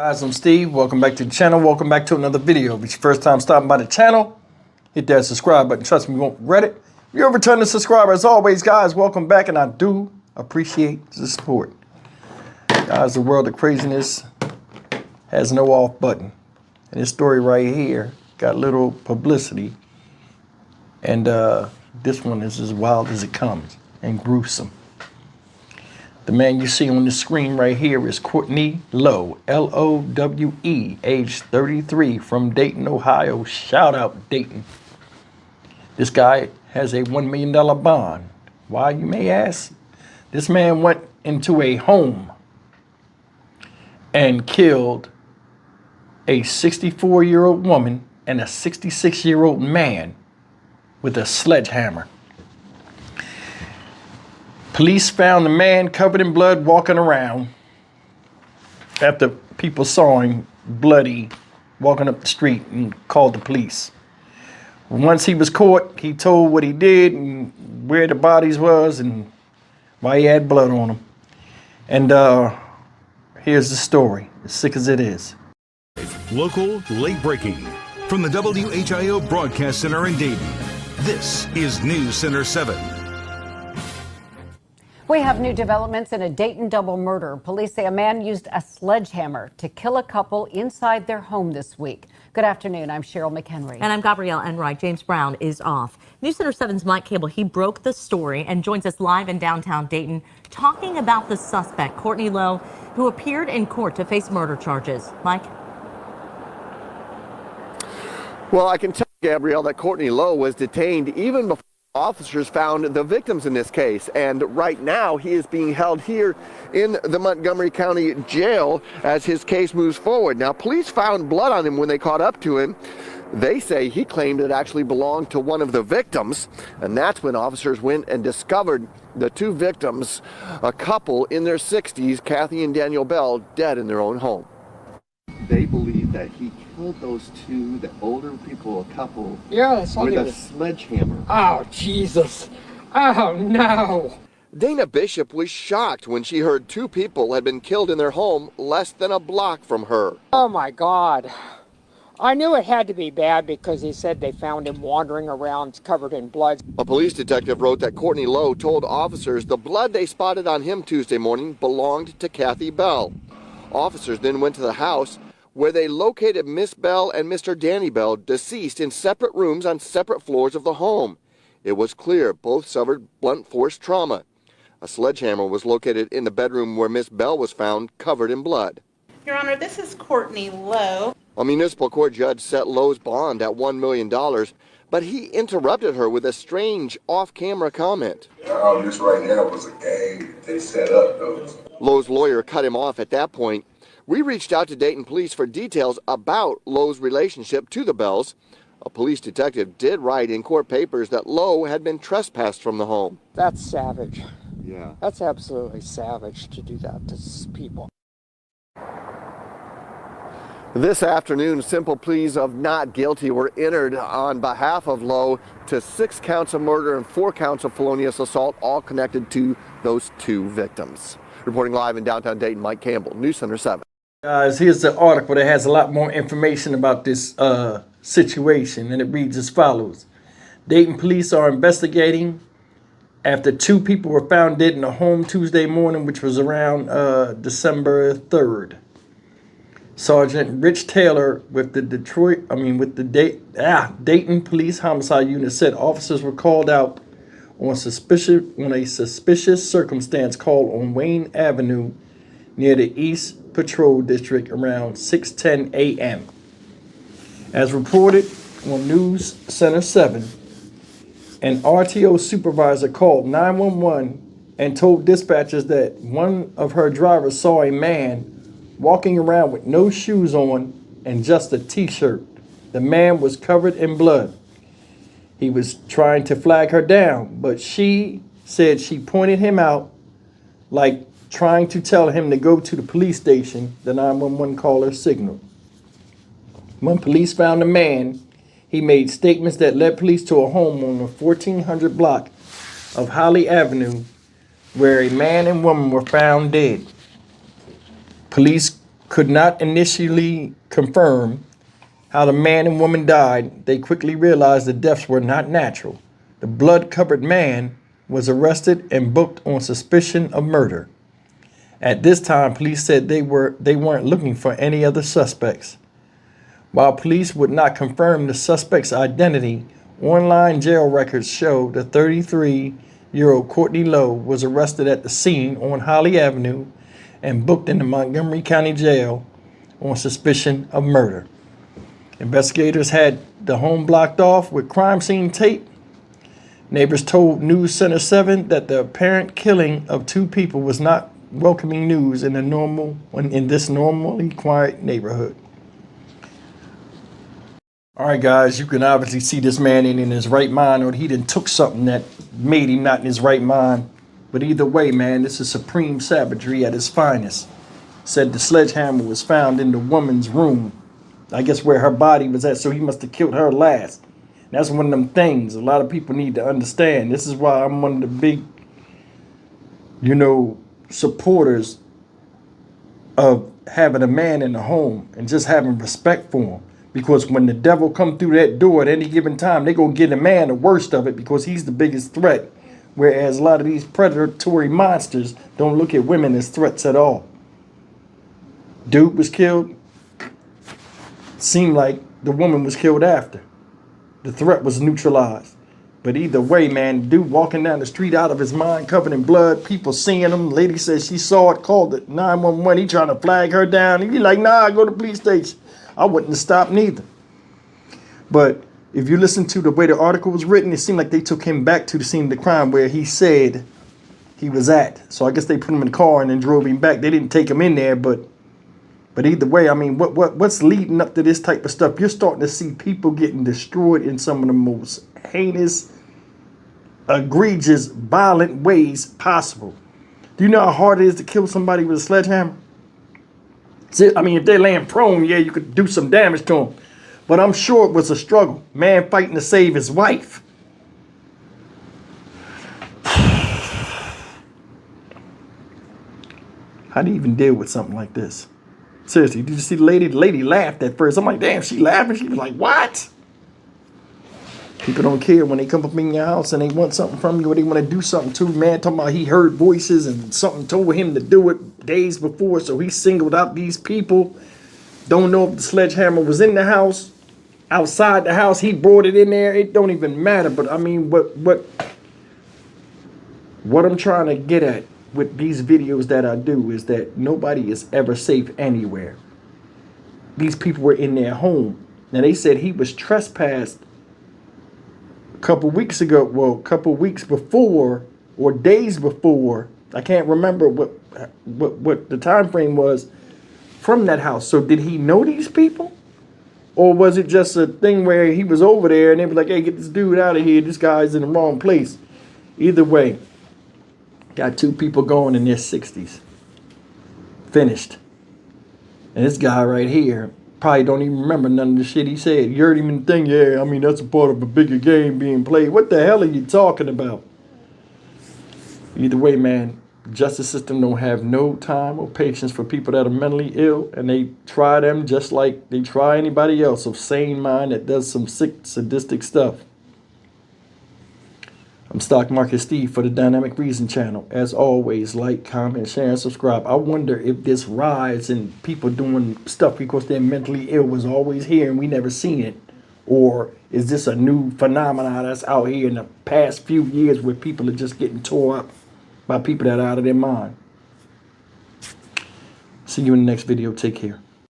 Guys, I'm Steve. Welcome back to the channel. Welcome back to another video. If it's your first time stopping by the channel, hit that subscribe button. Trust me, you won't regret it. If you're a returning subscriber, as always, guys, welcome back, and I do appreciate the support. Guys, the world of craziness has no off button. And this story right here got little publicity. And this one is as wild as it comes and gruesome. The man you see on the screen right here is Courtney Lowe, L-O-W-E, age 33, from Dayton, Ohio. Shout out Dayton. This guy has a $1 million bond. Why, you may ask? This man went into a home and killed a 64-year-old woman and a 66-year-old man with a sledgehammer. Police found the man covered in blood walking around after people saw him bloody walking up the street and called the police. Once he was caught, he told what he did and where the bodies was and why he had blood on him. And here's the story, as sick as it is. Local, late breaking. From the WHIO Broadcast Center in Dayton, this is News Center 7. We have new developments in a Dayton double murder. Police say a man used a sledgehammer to kill a couple inside their home this week. Good afternoon. I'm Cheryl McHenry. And I'm Gabrielle Enright. James Brown is off. News Center 7's Mike Cable, he broke the story and joins us live in downtown Dayton talking about the suspect, Courtney Lowe, who appeared in court to face murder charges. Mike? Well, I can tell Gabrielle that Courtney Lowe was detained even before officers found the victims in this case, and right now he is being held here in the Montgomery County Jail as his case moves forward. Now, police found blood on him when they caught up to him. They say he claimed it actually belonged to one of the victims, and that's when officers went and discovered the two victims, a couple in their 60s, Kathy and Daniel Bell, dead in their own home. They believe that he killed those two, the older people, a couple, with a sledgehammer. Oh, Jesus. Oh, no. Dana Bishop was shocked when she heard two people had been killed in their home less than a block from her. Oh, my God. I knew it had to be bad because he said they found him wandering around covered in blood. A police detective wrote that Courtney Lowe told officers the blood they spotted on him Tuesday morning belonged to Kathy Bell. Officers then went to the house where they located Miss Bell and Mr. Danny Bell deceased in separate rooms on separate floors of the home. It was clear both suffered blunt force trauma. A sledgehammer was located in the bedroom where Miss Bell was found covered in blood. Your Honor, this is Courtney Lowe. A municipal court judge set Lowe's bond at $1 million, but he interrupted her with a strange off-camera comment. All this right now was a game they set up, though. Lowe's lawyer cut him off at that point. We reached out to Dayton Police for details about Lowe's relationship to the Bells. A police detective did write in court papers that Lowe had been trespassed from the home. That's savage. Yeah. That's absolutely savage to do that to people. This afternoon, simple pleas of not guilty were entered on behalf of Lowe to 6 counts of murder and 4 counts of felonious assault, all connected to those two victims. Reporting live in downtown Dayton, Mike Campbell, News Center 7. Guys, here's the article that has a lot more information about this situation, and it reads as follows. Dayton police are investigating after 2 people were found dead in a home Tuesday morning, which was around December 3rd. Sergeant Rich Taylor with the Dayton Police Homicide Unit said officers were called out on a suspicious circumstance call on Wayne Avenue near the East Patrol District around 6:10 a.m. As reported on News Center 7, an RTO supervisor called 911 and told dispatchers that one of her drivers saw a man walking around with no shoes on and just a t-shirt. The man was covered in blood. He was trying to flag her down, but she said she pointed him out like trying to tell him to go to the police station, the 911 caller signaled. When police found the man, he made statements that led police to a home on the 1400 block of Holly Avenue where a man and woman were found dead. Police could not initially confirm how the man and woman died, they quickly realized the deaths were not natural. The blood-covered man was arrested and booked on suspicion of murder. At this time, police said they weren't looking for any other suspects. While police would not confirm the suspect's identity, online jail records show the 33-year-old Courtney Lowe was arrested at the scene on Holly Avenue and booked in the Montgomery County Jail on suspicion of murder. Investigators had the home blocked off with crime scene tape. Neighbors told News Center 7 that the apparent killing of two people was not welcoming news in this normally quiet neighborhood. All right, guys, you can obviously see this man ain't in his right mind, or he done took something that made him not in his right mind. But either way, man, this is supreme savagery at its finest. Said the sledgehammer was found in the woman's room, I guess where her body was at, so he must have killed her last. That's one of them things a lot of people need to understand. This is why I'm one of the big, supporters of having a man in the home and just having respect for him. Because when the devil come through that door at any given time, they gonna give a man the worst of it because he's the biggest threat. Whereas a lot of these predatory monsters don't look at women as threats at all. Dude was killed. Seemed like the woman was killed after. The threat was neutralized. But either way, man, dude walking down the street out of his mind, covered in blood, people seeing him. Lady says she saw it, called it 911. He trying to flag her down. He like, nah, go to the police station. I wouldn't have stopped neither. But if you listen to the way the article was written, it seemed like they took him back to the scene of the crime where he said he was at. So I guess they put him in the car and then drove him back. They didn't take him in there, but either way, I mean, what's leading up to this type of stuff? You're starting to see people getting destroyed in some of the most heinous, egregious, violent ways possible. Do you know how hard it is to kill somebody with a sledgehammer? I mean, if they're laying prone, yeah, you could do some damage to them. But I'm sure it was a struggle. Man fighting to save his wife. How do you even deal with something like this? Seriously, did you see the lady? The lady laughed at first. I'm like, damn, she laughing? She was like, what? People don't care when they come up in your house and they want something from you or they want to do something to you. Man, talking about he heard voices and something told him to do it days before, so he singled out these people. Don't know if the sledgehammer was in the house, outside the house. He brought it in there. It don't even matter. But I mean, what I'm trying to get at with these videos that I do is that nobody is ever safe anywhere. These people were in their home. Now, they said he was trespassed a couple weeks ago, well, a couple weeks before or days before. I can't remember what the time frame was from that house. So did he know these people? Or was it just a thing where he was over there and they were like, hey, get this dude out of here. This guy's in the wrong place. Either way, got two people going in their 60s. Finished. And this guy right here probably don't even remember none of the shit he said. You heard him in the thing, yeah, I mean, that's a part of a bigger game being played. What the hell are you talking about? Either way, man, the justice system don't have no time or patience for people that are mentally ill, and they try them just like they try anybody else of sane mind that does some sick, sadistic stuff. I'm Stock Market Steve for the Dynamic Reason channel. As always, like, comment, share, and subscribe. I wonder if this rise in people doing stuff because they're mentally ill was always here and we never seen it. Or is this a new phenomenon that's out here in the past few years where people are just getting tore up by people that are out of their mind? See you in the next video. Take care.